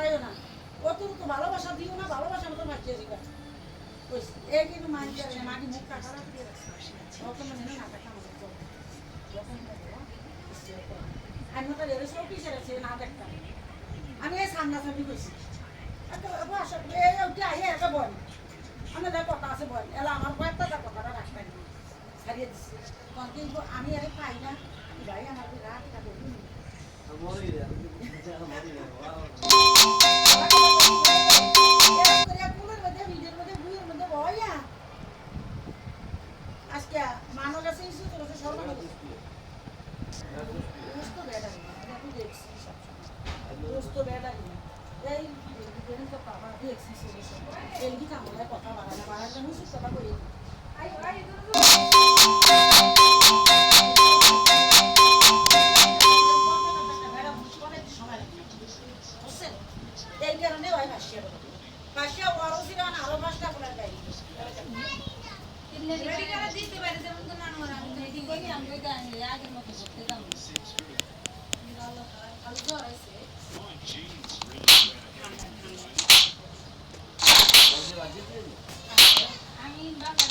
চাইও না কত তো ভালোবাসা দিও না ভালোবাসা মতো ভাসিয়ে দিবা এই কিন্তু মানতে পারে মাটি মুখ কাটা দিয়ে রাখছে তখন মনে না টাকা আমাদের যখন আমি তো রেলে সব পিছিয়ে রাখছি না দেখতাম আমি এই সামনাসামনি করছি ওটা আইয়ে একটা বল আমার যা কথা আছে বল এলা আমার কয়েকটা যা কথাটা রাখতাম ছাড়িয়ে দিচ্ছি তখন কিন্তু আমি আরে পাই না ভাই আমার রাত এটা বলি আজকে মানব কাছে এসে তোর সর্বনাশ তো বেড়া আমি দেখছি তো বেড়া এই তো পাবা দেখছি এই কি কাম কথা বাড়ানো বাড়ানো মুসি কথা করি এই কারণে ওই ভাষা ভাষা বড় ছিল না আরো ভাষা বলার গাই রেডি করে দিতে পারে যেমন তো নানো আমি রেডি করি আমি কইতে আনি আগের মতো করতে দাম আলু জ্বর আছে আমি বাবা